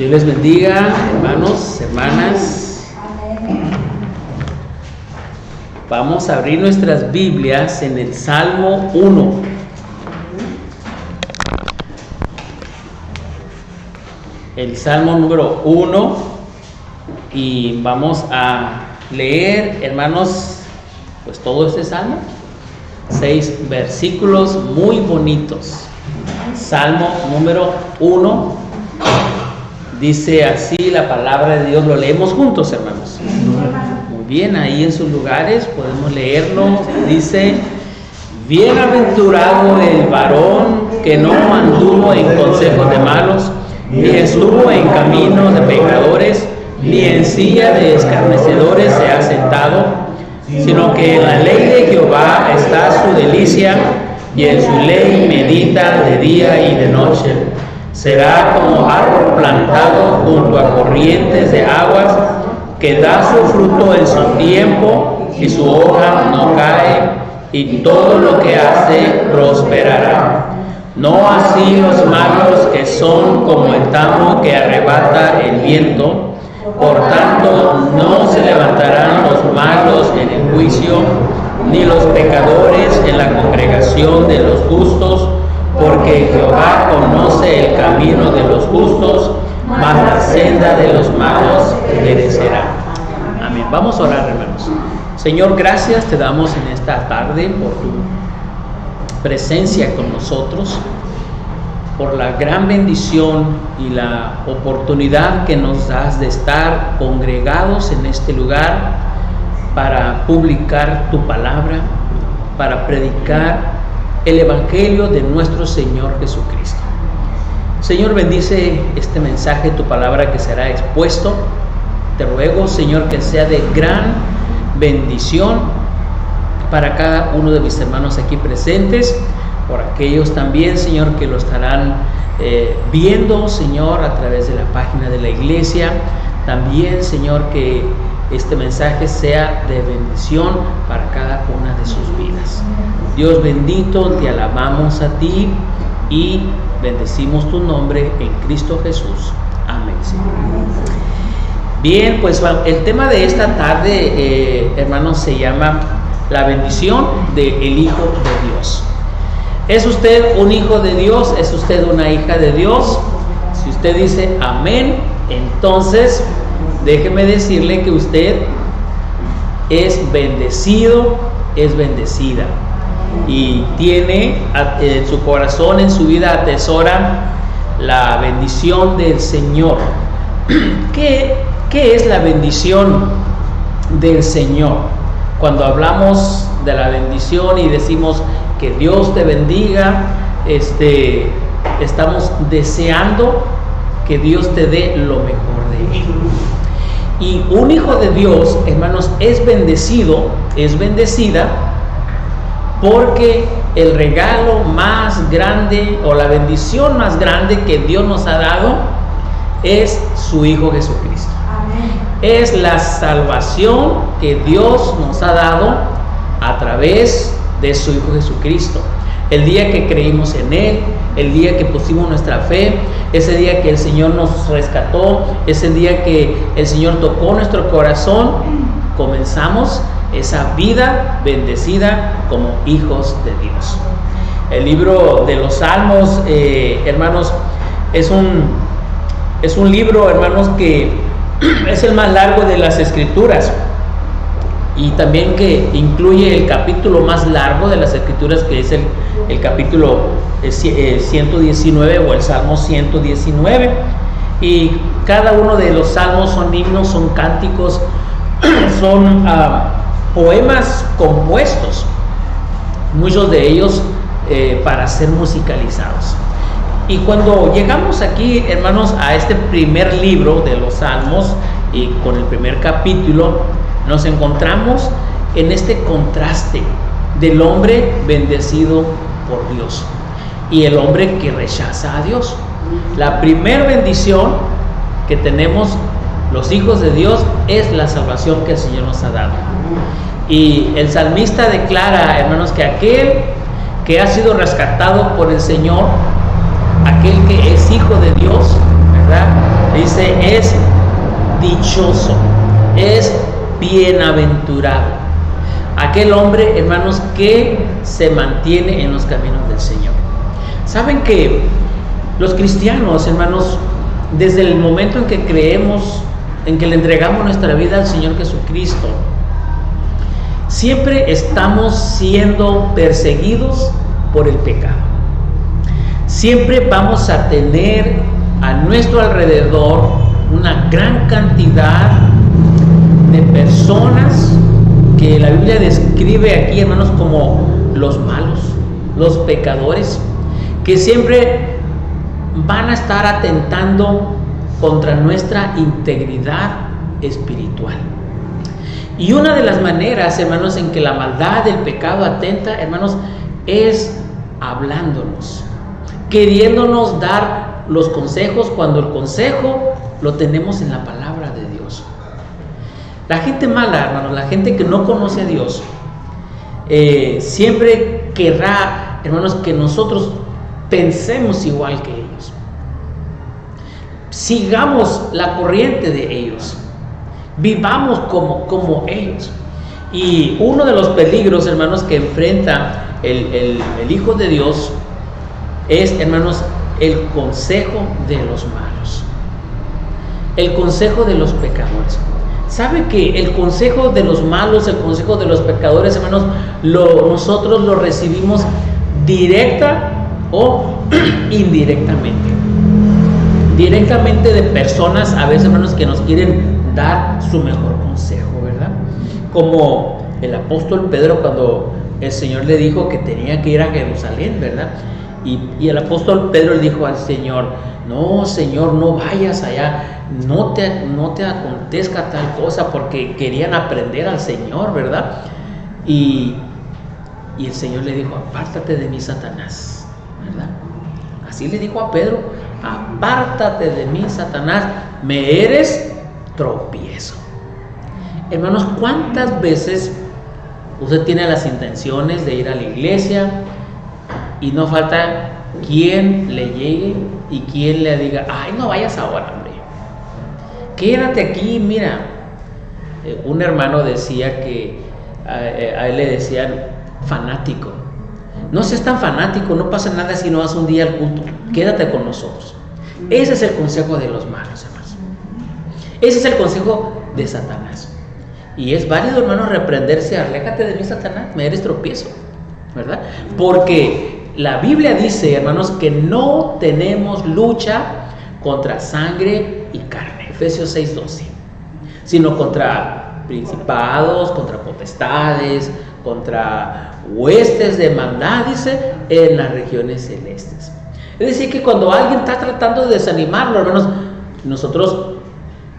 Dios les bendiga, hermanos, hermanas. Vamos a abrir nuestras Biblias en el Salmo 1. El Salmo número 1. Y vamos a leer, hermanos, pues todo este Salmo. 6 versículos muy bonitos. Salmo número 1. Dice así la palabra de Dios. Lo leemos juntos, hermanos. Muy bien, ahí en sus lugares podemos leerlo. Dice: bienaventurado el varón que no anduvo en consejos de malos, ni estuvo en camino de pecadores, ni en silla de escarnecedores se ha sentado, sino que en la ley de Jehová está su delicia, y en su ley medita de día y de noche. Será como árbol plantado junto a corrientes de aguas, que da su fruto en su tiempo, y su hoja no cae, y todo lo que hace prosperará. No así los malos, que son como el tamo que arrebata el viento. Por tanto, no se levantarán los malos en el juicio, ni los pecadores en la congregación de los justos, porque Jehová conoce el camino de los justos, mas la senda de los malos perecerá. Amén. Vamos a orar, hermanos. Señor, gracias te damos en esta tarde por tu presencia con nosotros, por la gran bendición y la oportunidad que nos das de estar congregados en este lugar para publicar tu palabra, para predicar el Evangelio de nuestro Señor Jesucristo. Señor, bendice este mensaje, tu palabra que será expuesto. Te ruego, Señor, que sea de gran bendición para cada uno de mis hermanos aquí presentes, por aquellos también, Señor, que lo estarán viendo, Señor, a través de la página de la iglesia. También, Señor, que este mensaje sea de bendición para cada una de sus vidas. Dios bendito, te alabamos a ti y bendecimos tu nombre en Cristo Jesús. Amén, Señor. Bien, pues el tema de esta tarde, hermanos, se llama la bendición del Hijo de Dios. ¿Es usted un hijo de Dios? ¿Es usted una hija de Dios? Si usted dice amén, entonces déjeme decirle que usted es bendecido, es bendecida, y tiene en su corazón, en su vida, atesora la bendición del Señor. ¿Qué es la bendición del Señor? Cuando hablamos de la bendición y decimos que Dios te bendiga, estamos deseando que Dios te dé lo mejor de Él. Y un hijo de Dios, hermanos, es bendecido, es bendecida, porque el regalo más grande o la bendición más grande que Dios nos ha dado es su Hijo Jesucristo. Amén. Es la salvación que Dios nos ha dado a través de su Hijo Jesucristo. El día que creímos en Él, el día que pusimos nuestra fe, ese día que el Señor nos rescató, ese día que el Señor tocó nuestro corazón, comenzamos esa vida bendecida como hijos de Dios. El libro de los Salmos, hermanos, es un libro, hermanos, que es el más largo de las Escrituras, y también que incluye el capítulo más largo de las Escrituras, que es el capítulo 119 o el Salmo 119. Y cada uno de los salmos son himnos, son cánticos, son poemas compuestos, muchos de ellos para ser musicalizados. Y cuando llegamos aquí, hermanos, a este primer libro de los Salmos, y con el primer capítulo, nos encontramos en este contraste del hombre bendecido por Dios y el hombre que rechaza a Dios. La primera bendición que tenemos los hijos de Dios es la salvación que el Señor nos ha dado. Y el salmista declara, hermanos, que aquel que ha sido rescatado por el Señor, aquel que es hijo de Dios, ¿verdad? Dice, es dichoso, es bienaventurado aquel hombre, hermanos, que se mantiene en los caminos del Señor. Saben que los cristianos, hermanos, desde el momento en que creemos, en que le entregamos nuestra vida al Señor Jesucristo, siempre estamos siendo perseguidos por el pecado. Siempre vamos a tener a nuestro alrededor una gran cantidad de personas que la Biblia describe aquí, hermanos, como los malos, los pecadores, que siempre van a estar atentando contra nuestra integridad espiritual. Y una de las maneras, hermanos, en que la maldad del pecado atenta, hermanos, es hablándonos, queriéndonos dar los consejos cuando el consejo lo tenemos en la palabra de Dios. La gente mala, hermanos, la gente que no conoce a Dios, siempre querrá, hermanos, que nosotros pensemos igual que ellos, sigamos la corriente de ellos, vivamos como ellos. Y uno de los peligros, hermanos, que enfrenta el Hijo de Dios es, hermanos, el consejo de los malos, el consejo de los pecadores. ¿Sabe que el consejo de los malos, el consejo de los pecadores, hermanos, nosotros lo recibimos directa o indirectamente? Directamente de personas, a veces, hermanos, que nos quieren dar su mejor consejo, ¿verdad? Como el apóstol Pedro, cuando el Señor le dijo que tenía que ir a Jerusalén, ¿verdad? Y el apóstol Pedro le dijo al Señor: no, Señor, no vayas allá, no te acontezca tal cosa, porque querían aprender al Señor, ¿verdad? Y el Señor le dijo: apártate de mí, Satanás, ¿verdad? Así le dijo a Pedro: apártate de mí, Satanás, me eres tropiezo. Hermanos, ¿cuántas veces usted tiene las intenciones de ir a la iglesia y no falta quien le llegue y quien le diga: ay, no vayas ahora, hombre, quédate aquí? Mira, un hermano decía que a él le decían fanático. No seas tan fanático, no pasa nada si no vas un día al culto, quédate con nosotros. Ese es el consejo de los malos, hermanos. Ese es el consejo de Satanás. Y es válido, hermanos, reprenderse: aléjate de mí, Satanás, me eres tropiezo, ¿verdad? Porque la Biblia dice, hermanos, que no tenemos lucha contra sangre y carne, Efesios 6:12, sino contra principados, contra potestades, contra huestes de maldad, dice, en las regiones celestes. Es decir, que cuando alguien está tratando de desanimarlo, hermanos, nosotros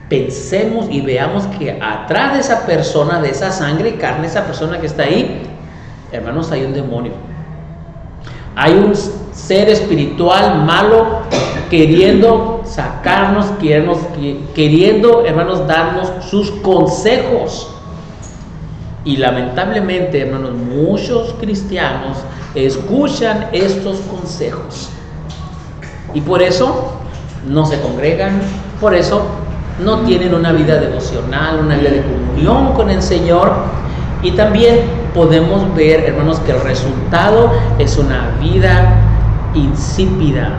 pensemos y veamos que atrás de esa persona, de esa sangre y carne, esa persona que está ahí, hermanos, hay un demonio. Hay un ser espiritual malo queriendo sacarnos, queriendo, hermanos, darnos sus consejos. Y lamentablemente, hermanos, muchos cristianos escuchan estos consejos y por eso no se congregan, por eso no tienen una vida devocional, una vida de comunión con el Señor. Y también podemos ver, hermanos, que el resultado es una vida insípida,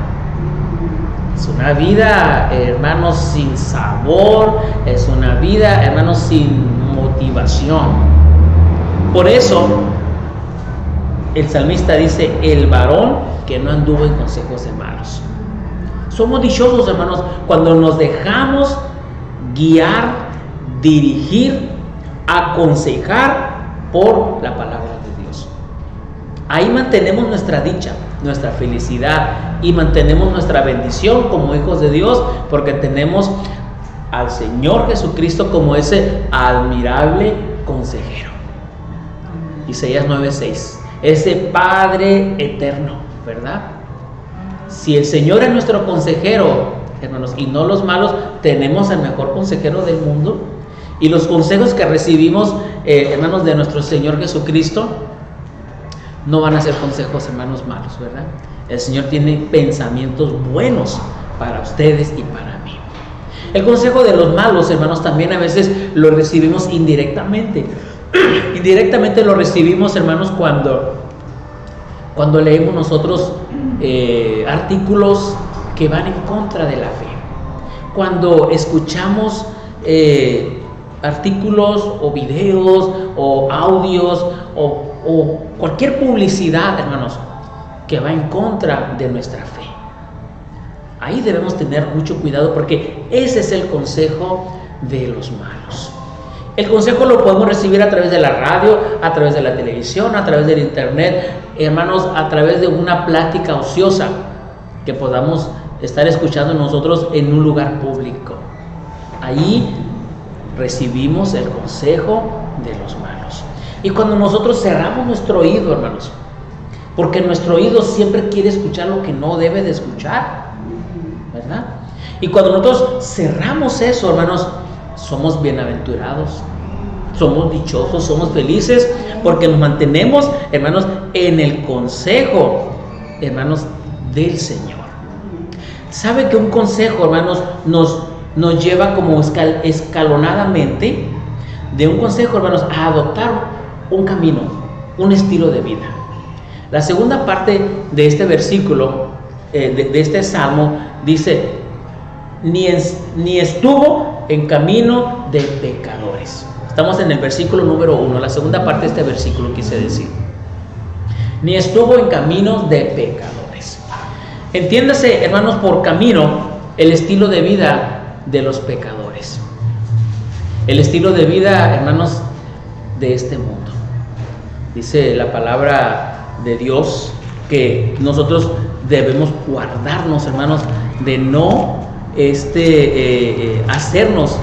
es una vida, hermanos, sin sabor, es una vida, hermanos, sin motivación. Por eso el salmista dice: el varón que no anduvo en consejos de malos. Somos dichosos, hermanos, cuando nos dejamos guiar, dirigir, aconsejar por la palabra de Dios. Ahí mantenemos nuestra dicha, nuestra felicidad, y mantenemos nuestra bendición como hijos de Dios, porque tenemos al Señor Jesucristo como ese admirable consejero. Isaías 9:6, ese Padre eterno, ¿verdad? Si el Señor es nuestro consejero, hermanos, y no los malos, tenemos el mejor consejero del mundo. Y los consejos que recibimos, hermanos, de nuestro Señor Jesucristo, no van a ser consejos, hermanos, malos, ¿verdad? El Señor tiene pensamientos buenos para ustedes y para mí. El consejo de los malos, hermanos, también a veces lo recibimos indirectamente. Indirectamente lo recibimos, hermanos, cuando leemos nosotros artículos que van en contra de la fe. Cuando escuchamos artículos o videos o audios o cualquier publicidad, hermanos, que va en contra de nuestra fe. Ahí debemos tener mucho cuidado, porque ese es el consejo de los malos. El consejo lo podemos recibir a través de la radio, a través de la televisión, a través del internet, hermanos, a través de una plática ociosa que podamos estar escuchando nosotros en un lugar público. Ahí recibimos el consejo de los malos. Y cuando nosotros cerramos nuestro oído, hermanos, porque nuestro oído siempre quiere escuchar lo que no debe de escuchar, ¿verdad? Y cuando nosotros cerramos eso, hermanos, somos bienaventurados, somos dichosos, somos felices, porque nos mantenemos, hermanos, en el consejo, hermanos, del Señor. ¿Sabe que un consejo, hermanos, nos lleva como escalonadamente de un consejo, hermanos, a adoptar un camino, un estilo de vida? La segunda parte de este versículo, de este salmo, dice: ni estuvo en camino de pecadores. Estamos en el versículo número 1, la segunda parte de este versículo quise decir. Ni estuvo en caminos de pecadores. Entiéndase, hermanos, por camino el estilo de vida de los pecadores. El estilo de vida, hermanos, de este mundo. Dice la palabra de Dios que nosotros debemos guardarnos, hermanos, de no hacernos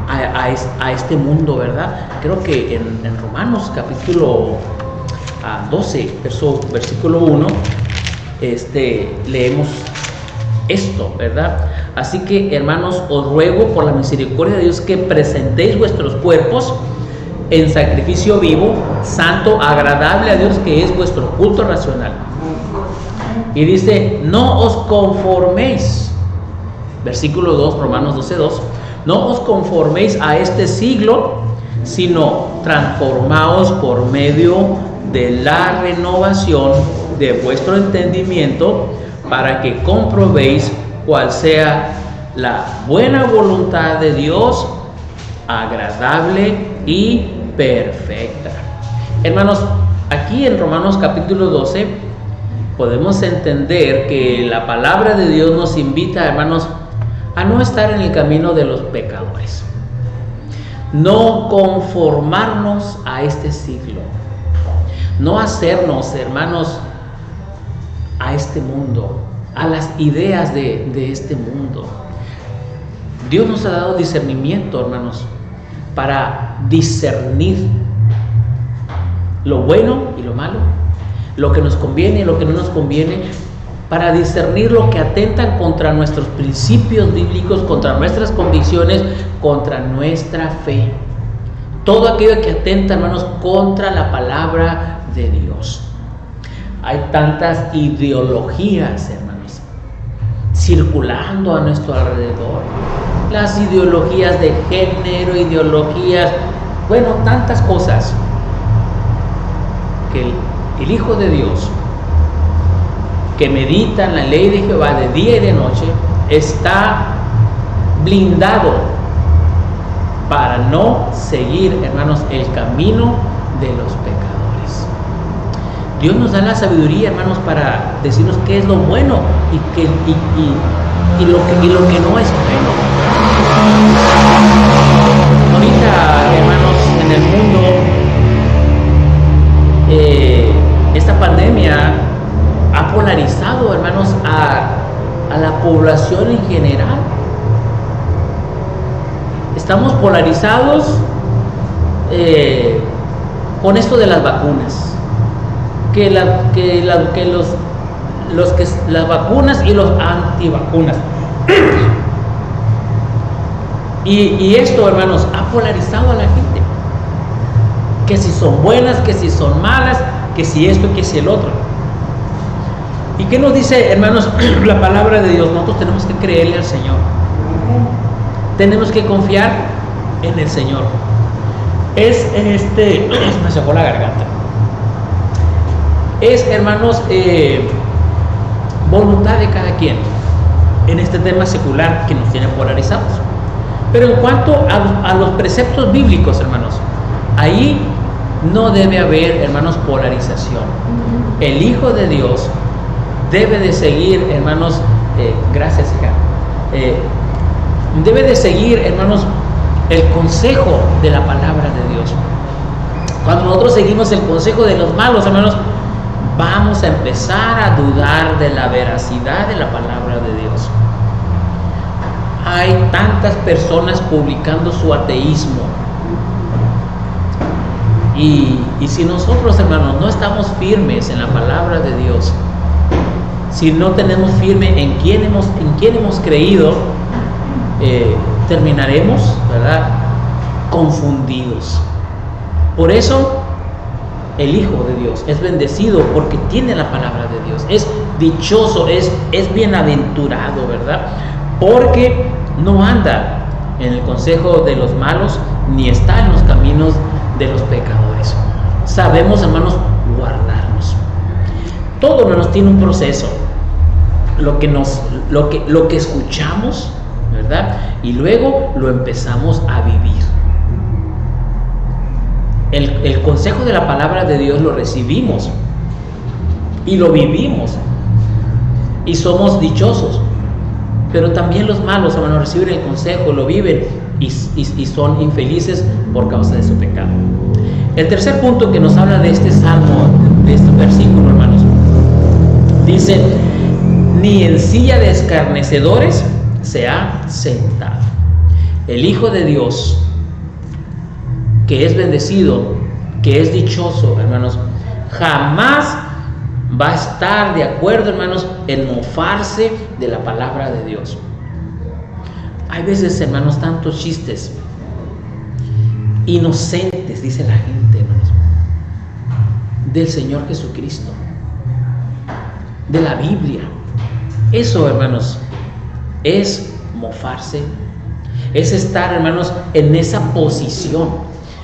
a este mundo, ¿verdad? Creo que en Romanos capítulo 12, versículo 1, leemos esto, ¿verdad? Así que, hermanos, os ruego por la misericordia de Dios que presentéis vuestros cuerpos en sacrificio vivo, santo, agradable a Dios, que es vuestro culto racional. Y dice: no os conforméis, versículo 2, Romanos 12:2, no os conforméis a este siglo, sino transformaos por medio de la renovación de vuestro entendimiento, para que comprobéis cuál sea la buena voluntad de Dios, agradable y perfecta. Hermanos, aquí en Romanos capítulo 12 podemos entender que la palabra de Dios nos invita, hermanos, a no estar en el camino de los pecadores, no conformarnos a este siglo, no hacernos, hermanos, a este mundo, a las ideas de este mundo. Dios nos ha dado discernimiento, hermanos, para discernir lo bueno y lo malo, lo que nos conviene y lo que no nos conviene, para discernir lo que atentan contra nuestros principios bíblicos, contra nuestras convicciones, contra nuestra fe. Todo aquello que atenta, hermanos, contra la palabra de Dios. Hay tantas ideologías, hermanos, circulando a nuestro alrededor. Las ideologías de género, ideologías, bueno, tantas cosas que el Hijo de Dios, que medita en la ley de Jehová de día y de noche, está blindado para no seguir, hermanos, el camino de los pecadores. Dios nos da la sabiduría, hermanos, para decirnos qué es lo bueno y lo que no es bueno. Ahorita, hermanos, en el mundo, esta pandemia ha polarizado, hermanos, a la población en general. Estamos polarizados con esto de las vacunas, las vacunas y los antivacunas. Y esto, hermanos, ha polarizado a la gente, que si son buenas, que si son malas, que si esto, que si el otro. ¿Y qué nos dice, hermanos, la palabra de Dios? Nosotros tenemos que creerle al Señor. tenemos que confiar en el Señor. Me secó la garganta. Es, hermanos, voluntad de cada quien en este tema secular que nos tiene polarizados. Pero en cuanto a los preceptos bíblicos, hermanos, ahí no debe haber, hermanos, polarización. El Hijo de Dios debe de seguir, hermanos, gracias, hija, debe de seguir, hermanos, el consejo de la palabra de Dios. Cuando nosotros seguimos el consejo de los malos, hermanos, vamos a empezar a dudar de la veracidad de la palabra de Dios. Hay tantas personas publicando su ateísmo. Y si nosotros, hermanos, no estamos firmes en la palabra de Dios, si no tenemos firme en quién hemos creído, terminaremos, ¿verdad?, confundidos. Por eso el Hijo de Dios es bendecido porque tiene la palabra de Dios, es dichoso, es bienaventurado, ¿verdad? Porque no anda en el consejo de los malos, ni está en los caminos de los pecadores. Sabemos, hermanos, guardarnos. Todo, hermanos, tiene un proceso. Lo que escuchamos, ¿verdad? Y luego lo empezamos a vivir. El consejo de la palabra de Dios lo recibimos y lo vivimos y somos dichosos. Pero también los malos, hermanos, reciben el consejo, lo viven y son infelices por causa de su pecado. El tercer punto que nos habla de este salmo, de este versículo, hermanos, dice: ni en silla de escarnecedores se ha sentado. El Hijo de Dios, que es bendecido, que es dichoso, hermanos, jamás va a estar de acuerdo, hermanos, en mofarse de la palabra de Dios. Hay veces, hermanos, tantos chistes inocentes, dice la gente, hermanos, del Señor Jesucristo, de la Biblia. Eso, hermanos, es mofarse, es estar, hermanos, en esa posición.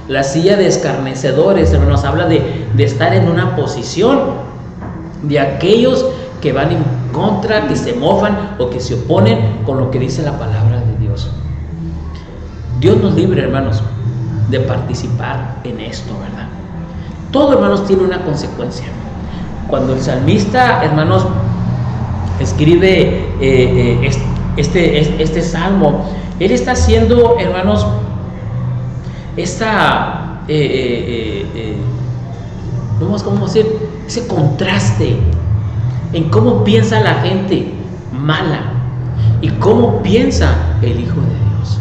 La silla de escarnecedores, hermanos, habla de estar en una posición de aquellos que van en contra, que se mofan o que se oponen con lo que dice la palabra de Dios. Dios nos libre, hermanos, de participar en esto, ¿verdad? Todo, hermanos, tiene una consecuencia. Cuando el salmista, hermanos, escribe este salmo, él está haciendo, hermanos, ¿cómo decir? Ese contraste en cómo piensa la gente mala y cómo piensa el Hijo de Dios.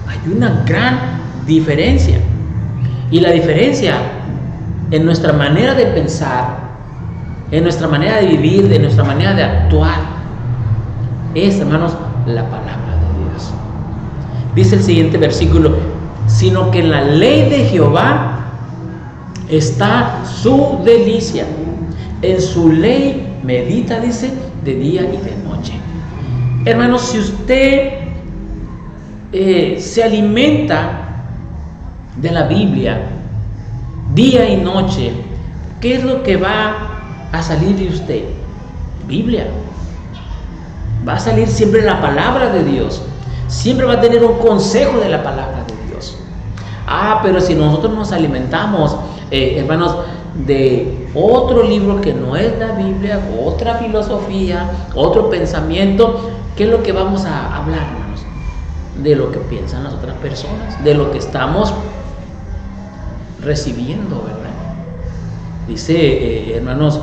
Hay una gran diferencia, y la diferencia en nuestra manera de pensar, en nuestra manera de vivir, de nuestra manera de actuar, es, hermanos, la palabra de Dios. Dice el siguiente versículo: sino que en la ley de Jehová está su delicia, en su ley medita, dice, de día y de noche. Hermanos, si usted se alimenta de la Biblia día y noche, ¿qué es lo que va a salir de usted? Biblia. Va a salir siempre la palabra de Dios, siempre va a tener un consejo de la palabra de Dios. Pero si nosotros nos alimentamos, hermanos, de otro libro que no es la Biblia, otra filosofía, otro pensamiento, ¿qué es lo que vamos a hablar, hermanos? De lo que piensan las otras personas, de lo que estamos recibiendo, ¿verdad? Dice, hermanos,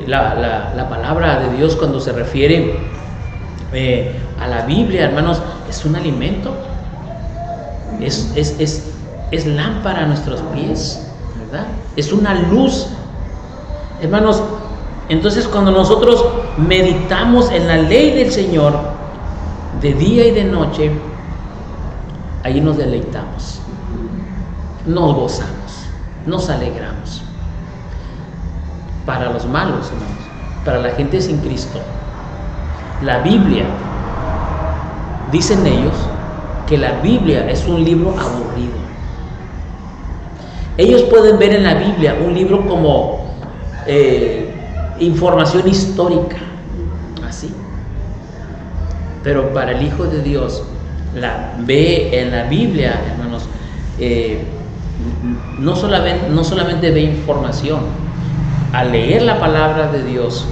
la palabra de Dios, cuando se refiere a la Biblia, hermanos, es un alimento, es lámpara a nuestros pies, ¿verdad? Es una luz, hermanos. Entonces, cuando nosotros meditamos en la ley del Señor de día y de noche, ahí nos deleitamos, nos gozamos, nos alegramos. Para los malos, hermanos, para la gente sin Cristo, la Biblia, dicen ellos, que la Biblia es un libro aburrido. Ellos pueden ver en la Biblia un libro como información histórica, así. Pero para el Hijo de Dios, ve en la Biblia, hermanos, no solamente ve información. Al leer la palabra de Dios,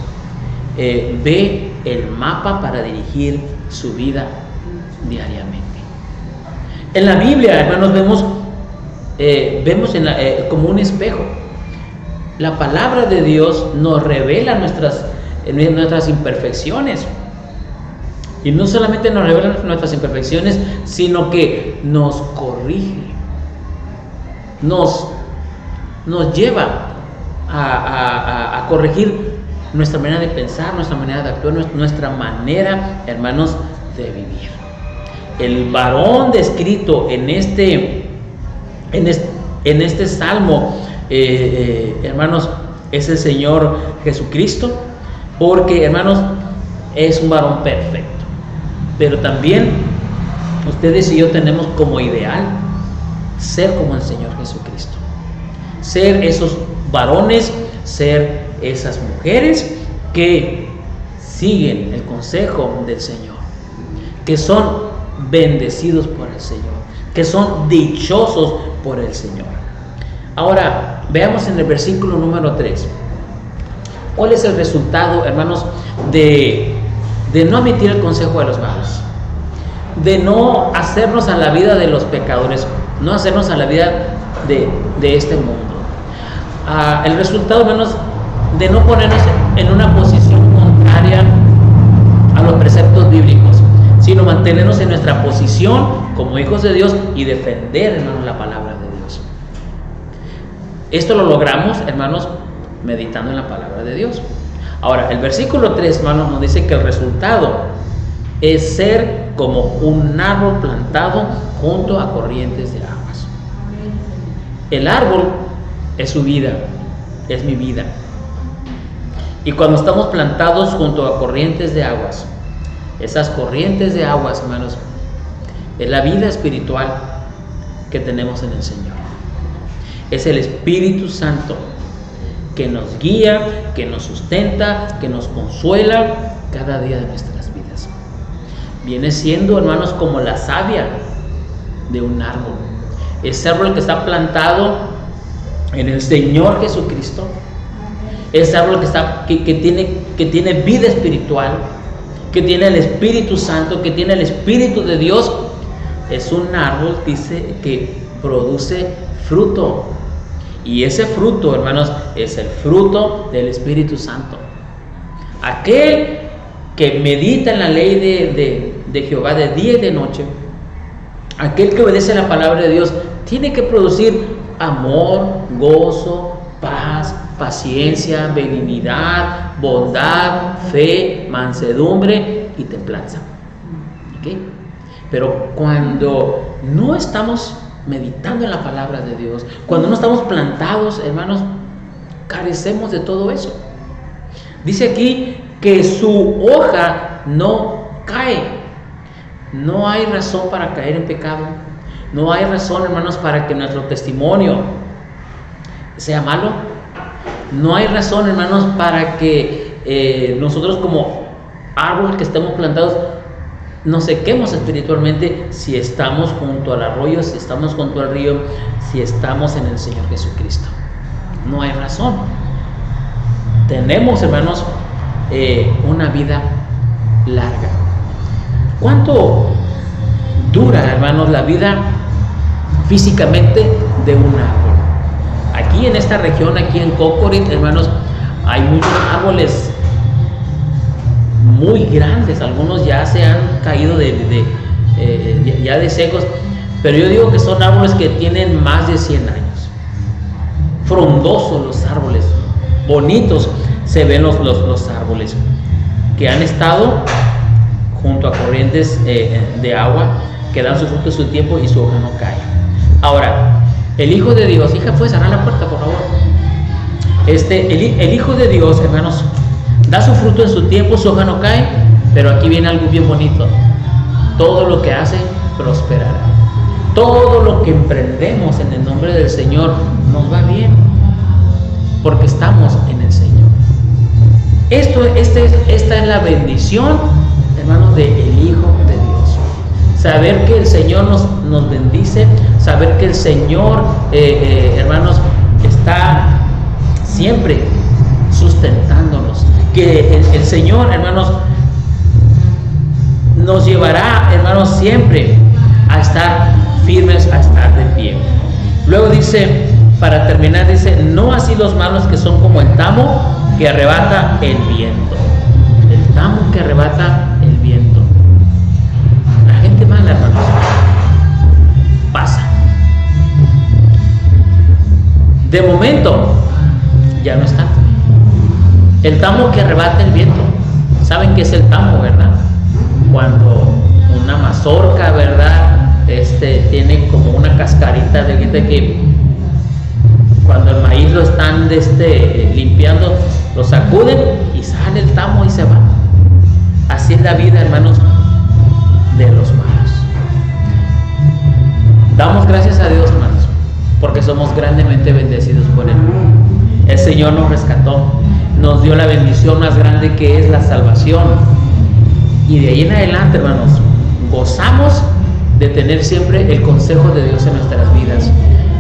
ve el mapa para dirigir su vida diariamente. En la Biblia, hermanos, vemos como un espejo. La palabra de Dios nos revela nuestras imperfecciones. Y no solamente nos revela nuestras imperfecciones, sino que nos corrige. Nos lleva a corregir nuestra manera de pensar, nuestra manera de actuar, nuestra manera, hermanos, de vivir. El varón descrito en este salmo, hermanos, es el Señor Jesucristo, porque, hermanos, es un varón perfecto. Pero también ustedes y yo tenemos como ideal ser como el Señor Jesucristo, ser esos varones, ser esas mujeres que siguen el consejo del Señor, que son bendecidos por el Señor, que son dichosos por el Señor. Ahora veamos en el versículo número 3 cuál es el resultado, hermanos, de no admitir el consejo de los malos, de no hacernos a la vida de los pecadores, no hacernos a la vida de este mundo. El resultado, hermanos, de no ponernos en una posición contraria a los preceptos bíblicos, sino mantenernos en nuestra posición como hijos de Dios y defender, hermanos, la palabra de Dios. Esto lo logramos, hermanos, meditando en la palabra de Dios. Ahora, el versículo 3, hermanos, nos dice que el resultado es ser como un árbol plantado junto a corrientes de aguas. El árbol es su vida, es mi vida. Y cuando estamos plantados junto a corrientes de aguas, esas corrientes de aguas, hermanos, es la vida espiritual que tenemos en el Señor. Es el Espíritu Santo que nos guía, que nos sustenta, que nos consuela cada día de nuestras vidas. Viene siendo, hermanos, como la savia de un árbol. Ese árbol que está plantado en el Señor Jesucristo. Ese árbol que tiene vida espiritual, que tiene el Espíritu Santo, que tiene el Espíritu de Dios. Es un árbol, dice, que produce fruto. Y ese fruto, hermanos, es el fruto del Espíritu Santo. Aquel que medita en la ley de Jehová de día y de noche, aquel que obedece la palabra de Dios, tiene que producir amor, gozo, paz, paciencia, benignidad, bondad, fe, mansedumbre y templanza. ¿Okay? Pero cuando no estamos meditando en la palabra de Dios, cuando no estamos plantados, hermanos, carecemos de todo eso. Dice aquí que su hoja no cae. No hay razón para caer en pecado. No hay razón, hermanos, para que nuestro testimonio sea malo. No hay razón, hermanos, para que nosotros como árboles que estemos plantados nos sequemos espiritualmente si estamos junto al arroyo, si estamos junto al río, si estamos en el Señor Jesucristo. No hay razón. Tenemos, hermanos, una vida larga. ¿Cuánto dura, hermanos, la vida físicamente de un árbol? Aquí en esta región, aquí en Cocorit, hermanos, hay muchos árboles muy grandes, algunos ya se han caído ya de secos, pero yo digo que son árboles que tienen más de 100 años. Frondosos los árboles, bonitos se ven los árboles que han estado junto a corrientes de agua, que dan su fruto en su tiempo y su hoja no cae. Ahora, el Hijo de Dios, hija, ¿puedes cerrar la puerta, por favor? El Hijo de Dios, hermanos, da su fruto en su tiempo, su hoja no cae, pero aquí viene algo bien bonito. Todo lo que hace prosperará. Todo lo que emprendemos en el nombre del Señor nos va bien, porque estamos en el Señor. Esta es la bendición, hermanos, del Hijo de Dios. Saber que el Señor nos bendice, saber que el Señor, hermanos, está siempre sustentándonos, que el Señor, hermanos, nos llevará, hermanos, siempre a estar firmes, a estar de pie. Luego dice, para terminar, dice: no así los malos, que son como el tamo que arrebata el viento. El tamo que arrebata el viento. La gente mala, hermanos, pasa. De momento ya no está. El tamo que arrebata el viento. ¿Saben qué es el tamo, verdad? Cuando una mazorca, ¿verdad? Tiene como una cascarita de que cuando el maíz lo están limpiando, lo sacuden y sale el tamo y se va. Así es la vida, hermanos, de los malos. Damos gracias a Dios, hermanos, porque somos grandemente bendecidos por Él. El Señor nos rescató, nos dio la bendición más grande, que es la salvación. Y de ahí en adelante, hermanos, gozamos de tener siempre el consejo de Dios en nuestras vidas.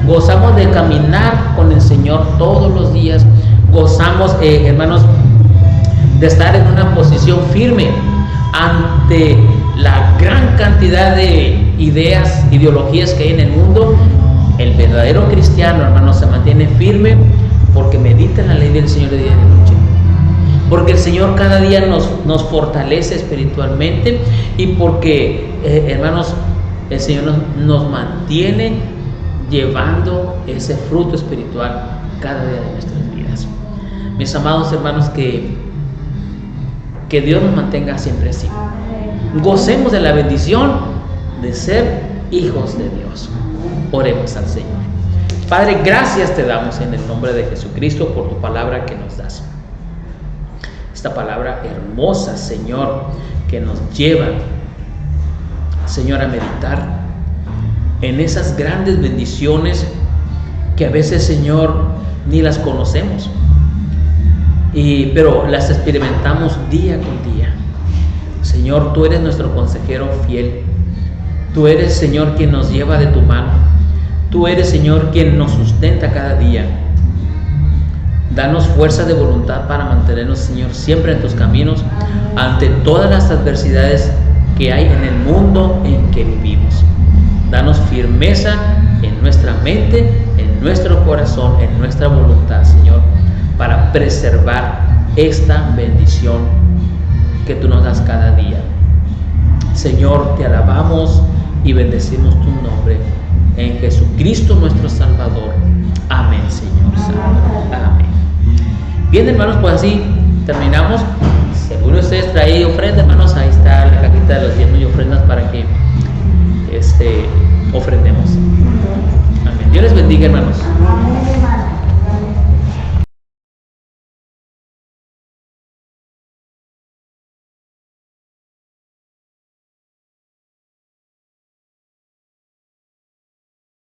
Gozamos de caminar con el Señor todos los días. Gozamos, hermanos, de estar en una posición firme ante la gran cantidad de ideas, ideologías que hay en el mundo. El verdadero cristiano, hermanos, se mantiene firme porque medita en la ley del Señor de día y de noche. Porque el Señor cada día nos fortalece espiritualmente, y porque, hermanos, el Señor nos mantiene llevando ese fruto espiritual cada día de nuestras vidas. Mis amados hermanos, que Dios nos mantenga siempre así. Gocemos de la bendición de ser hijos de Dios. Oremos al Señor. Padre, gracias te damos en el nombre de Jesucristo por tu palabra que nos das. Esta palabra hermosa, Señor, que nos lleva, Señor, a meditar en esas grandes bendiciones que a veces, Señor, ni las conocemos, pero las experimentamos día con día. Señor, tú eres nuestro consejero fiel. Tú eres, Señor, quien nos lleva de tu mano. Tú eres, Señor, quien nos sustenta cada día. Danos fuerza de voluntad para mantenernos, Señor, siempre en tus caminos, ante todas las adversidades que hay en el mundo en que vivimos. Danos firmeza en nuestra mente, en nuestro corazón, en nuestra voluntad, Señor, para preservar esta bendición que tú nos das cada día. Señor, te alabamos y bendecimos tu nombre en Jesucristo nuestro Salvador. Amén, Señor Santo. Amén. Bien, hermanos, pues así terminamos. Seguro ustedes traen ofrenda, hermanos. Ahí está la cajita de los diezmos y ofrendas para que ofrendemos. Amén. Dios les bendiga, hermanos.